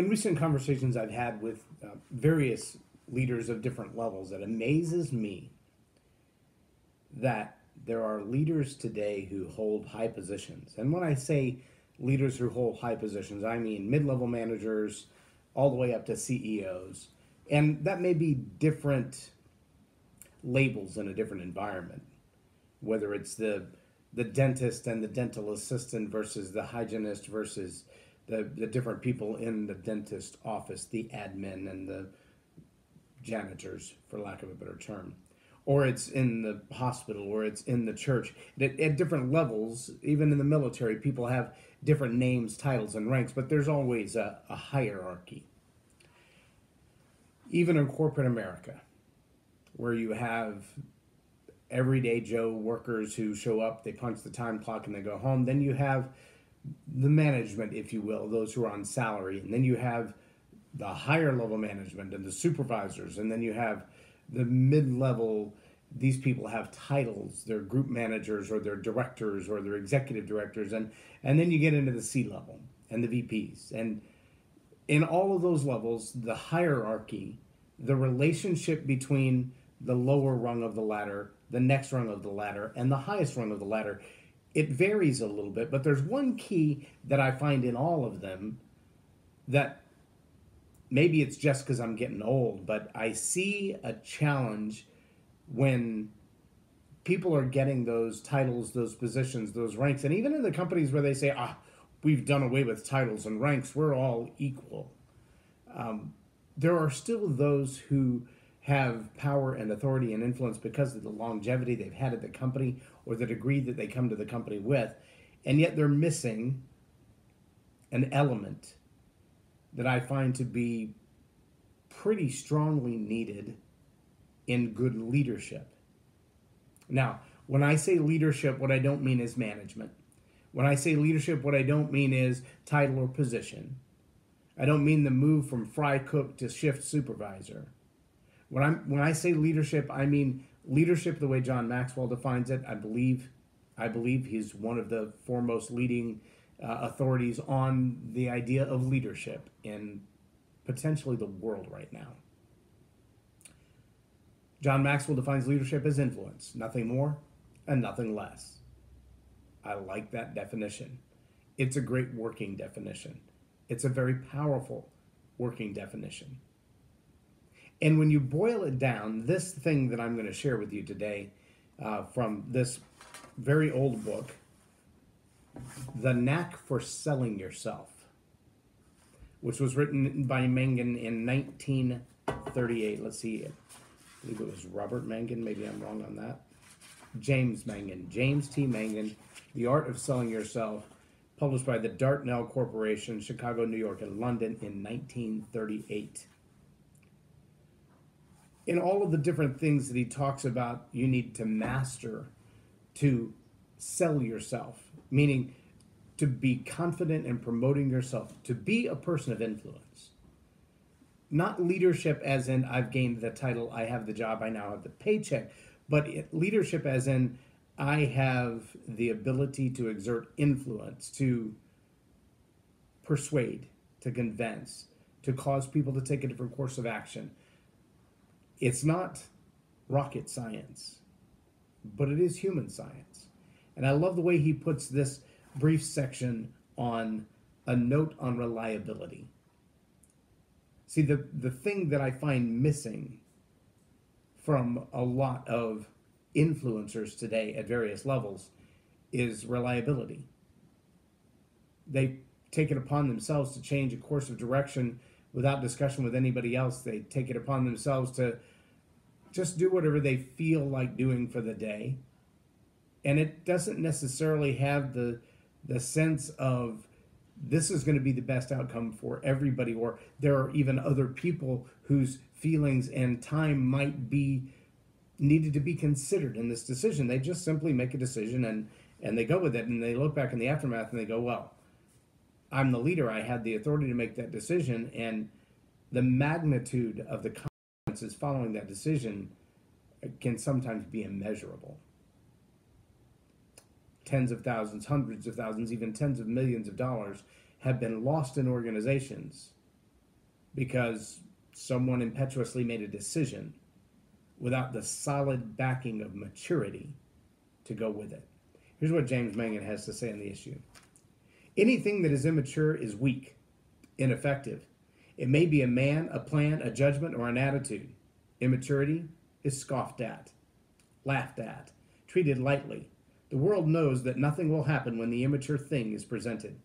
in recent conversations I've had with various leaders of different levels, it amazes me that there are leaders today who hold high positions. And when I say leaders who hold high positions, I mean mid-level managers all the way up to CEOs. And that may be different labels in a different environment, whether it's the dentist and the dental assistant versus the hygienist versus the different people in the dentist office, the admin and the janitors, for lack of a better term. Or it's in the hospital, or it's in the church. At different levels, even in the military, people have different names, titles, and ranks, but there's always a hierarchy. Even in corporate America, where you have everyday Joe workers who show up, they punch the time clock and they go home. Then you have the management, if you will, those who are on salary. And then you have the higher level management and the supervisors. And then you have the mid-level. These people have titles. They're group managers or they're directors or they're executive directors. And then you get into the C-level and the VPs. And in all of those levels, the hierarchy, the relationship between the lower rung of the ladder, the next rung of the ladder, and the highest rung of the ladder, it varies a little bit, but there's one key that I find in all of them that maybe it's just because I'm getting old, but I see a challenge when people are getting those titles, those positions, those ranks, and even in the companies where they say, we've done away with titles and ranks, we're all equal. There are still those who have power and authority and influence because of the longevity they've had at the company or the degree that they come to the company with, and yet they're missing an element that I find to be pretty strongly needed in good leadership. Now, when I say leadership, what I don't mean is management. When I say leadership, what I don't mean is title or position. I don't mean the move from fry cook to shift supervisor. When I say leadership, I mean leadership the way John Maxwell defines it. I believe he's one of the foremost leading authorities on the idea of leadership in potentially the world right now. John Maxwell defines leadership as influence, nothing more and nothing less. I like that definition. It's a great working definition. It's a very powerful working definition. And when you boil it down, this thing that I'm going to share with you today from this very old book, The Knack For Selling Yourself, which was written by Mangan in 1938. Let's see, I believe it was Robert Mangan. Maybe I'm wrong on that. James Mangan, James T. Mangan, The Art of Selling Yourself, published by the Dartnell Corporation, Chicago, New York, and London in 1938. In all of the different things that he talks about, you need to master to sell yourself, meaning to be confident in promoting yourself, to be a person of influence. Not leadership as in I've gained the title, I have the job, I now have the paycheck, but leadership as in I have the ability to exert influence, to persuade, to convince, to cause people to take a different course of action. It's not rocket science, but it is human science. And I love the way he puts this brief section on a note on reliability. See, the thing that I find missing from a lot of influencers today at various levels is reliability. They take it upon themselves to change a course of direction without discussion with anybody else. They take it upon themselves to just do whatever they feel like doing for the day. And it doesn't necessarily have the sense of this is going to be the best outcome for everybody, or there are even other people whose feelings and time might be needed to be considered in this decision. They just simply make a decision and they go with it, and they look back in the aftermath and they go, well, I'm the leader, I had the authority to make that decision, and the magnitude of the consequences following that decision can sometimes be immeasurable. Tens of thousands, hundreds of thousands, even tens of millions of dollars have been lost in organizations because someone impetuously made a decision without the solid backing of maturity to go with it. Here's what James Mangan has to say on the issue. Anything that is immature is weak, ineffective. It may be a man, a plan, a judgment, or an attitude. Immaturity is scoffed at, laughed at, treated lightly. The world knows that nothing will happen when the immature thing is presented.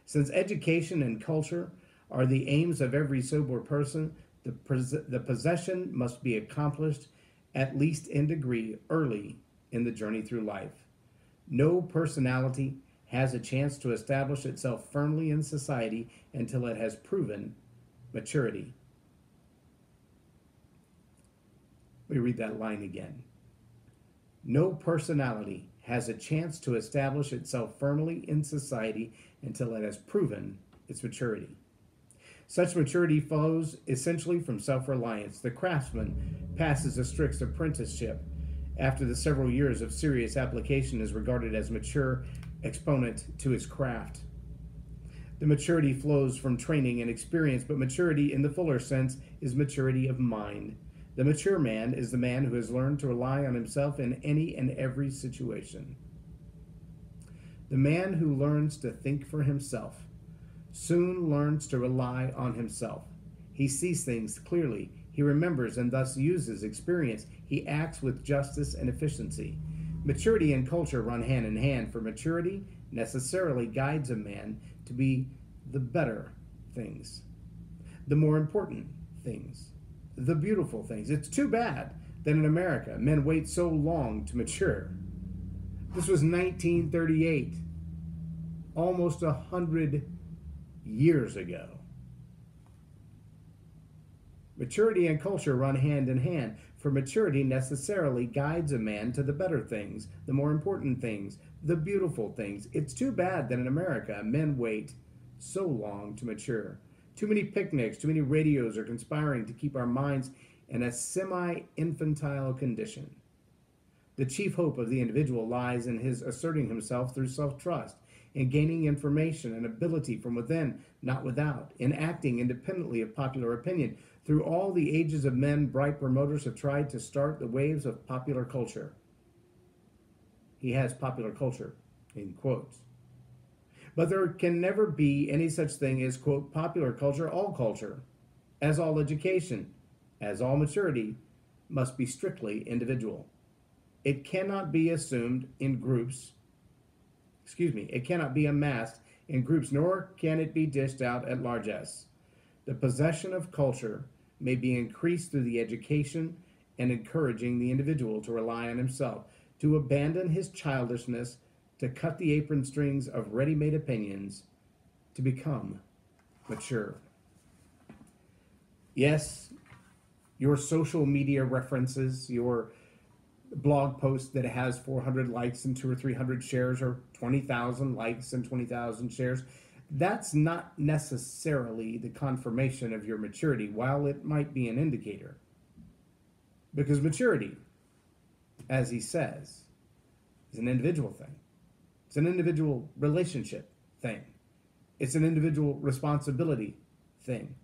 Since education and culture are the aims of every sober person, the possession must be accomplished, at least in degree, early in the journey through life. No personality has a chance to establish itself firmly in society until it has proven maturity. Let me read that line again. No personality has a chance to establish itself firmly in society until it has proven its maturity. Such maturity flows essentially from self-reliance. The craftsman passes a strict apprenticeship. After the several years of serious application is regarded as mature exponent to his craft. The maturity flows from training and experience, but maturity in the fuller sense is maturity of mind. The mature man is the man who has learned to rely on himself in any and every situation. The man who learns to think for himself soon learns to rely on himself. He sees things clearly. He remembers and thus uses experience. He acts with justice and efficiency. Maturity and culture run hand in hand, for maturity necessarily guides a man to be the better things, the more important things, the beautiful things. It's too bad that in America men wait so long to mature. This was 1938, almost 100 years ago. Maturity and culture run hand in hand, for maturity necessarily guides a man to the better things, the more important things, the beautiful things. It's too bad that in America men wait so long to mature. Too many picnics, too many radios are conspiring to keep our minds in a semi-infantile condition. The chief hope of the individual lies in his asserting himself through self-trust, in gaining information and ability from within, not without, in acting independently of popular opinion. Through all the ages of men, bright promoters have tried to start the waves of popular culture. He has popular culture, in quotes. But there can never be any such thing as, quote, popular culture. All culture, as all education, as all maturity, must be strictly individual. It cannot be assumed in groups. It cannot be amassed in groups, nor can it be dished out at largesse. The possession of culture may be increased through the education and encouraging the individual to rely on himself, to abandon his childishness, to cut the apron strings of ready-made opinions, to become mature. Yes, your social media references, your blog post that has 400 likes and 200 or 300 shares, or 20,000 likes and 20,000 shares, that's not necessarily the confirmation of your maturity, while it might be an indicator. Because maturity, as he says, is an individual thing. It's an individual relationship thing. It's an individual responsibility thing.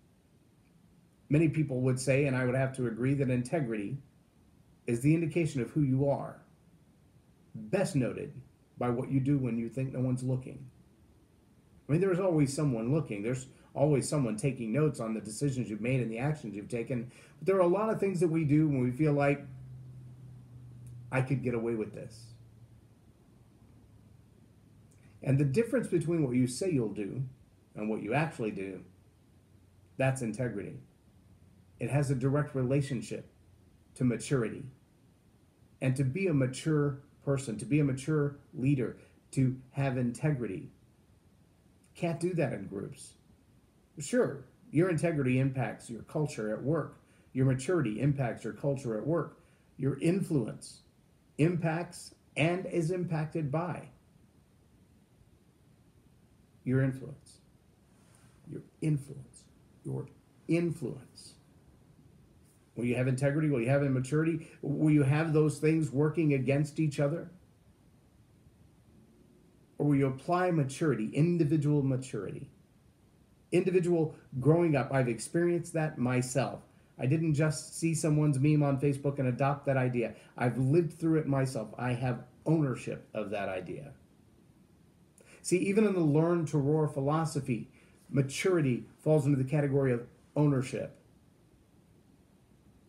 Many people would say, and I would have to agree, that integrity is the indication of who you are, best noted by what you do when you think no one's looking. I mean, there's always someone looking. There's always someone taking notes on the decisions you've made and the actions you've taken. But there are a lot of things that we do when we feel like, I could get away with this. And the difference between what you say you'll do and what you actually do, that's integrity. It has a direct relationship to maturity. And to be a mature person, to be a mature leader, to have integrity, can't do that in groups. Sure, your integrity impacts your culture at work. Your maturity impacts your culture at work. Your influence impacts and is impacted by your influence. Your influence. Your influence. Will you have integrity? Will you have immaturity? Will you have those things working against each other? Or will you apply maturity, individual maturity, Individual growing up, I've experienced that myself. I didn't just see someone's meme on Facebook and adopt that idea. I've lived through it myself. I have ownership of that idea. See, even in the learn to roar philosophy, maturity falls into the category of ownership.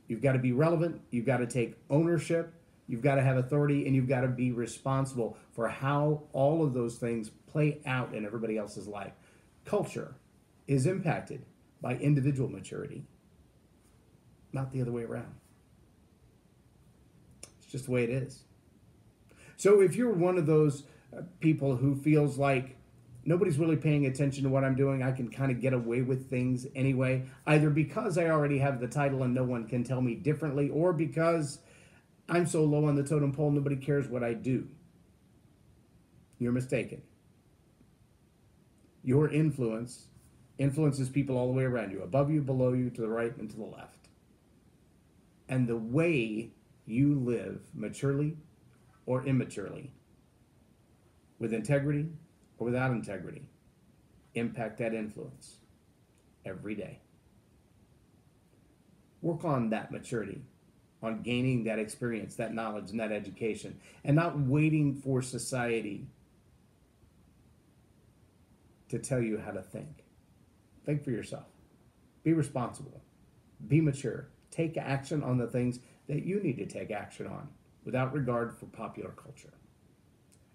You've got to be relevant, you've got to take ownership, you've got to have authority, and you've got to be responsible for how all of those things play out in everybody else's life. Culture is impacted by individual maturity, not the other way around. It's just the way it is. So if you're one of those people who feels like nobody's really paying attention to what I'm doing, I can kind of get away with things anyway, either because I already have the title and no one can tell me differently, or because I'm so low on the totem pole nobody cares what I do, you're mistaken. Your influence influences people all the way around you, above you, below you, to the right, and to the left. And the way you live maturely or immaturely, with integrity or without integrity, impact that influence every day. Work on that maturity, on gaining that experience, that knowledge, and that education, and not waiting for society to tell you how to think. Think for yourself. Be responsible. Be mature. Take action on the things that you need to take action on without regard for popular culture.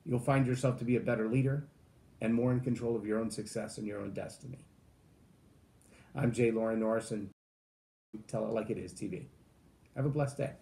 You'll find yourself to be a better leader and more in control of your own success and your own destiny. I'm J Loren Norris, and Tell It Like It Is TV. Have a blessed day.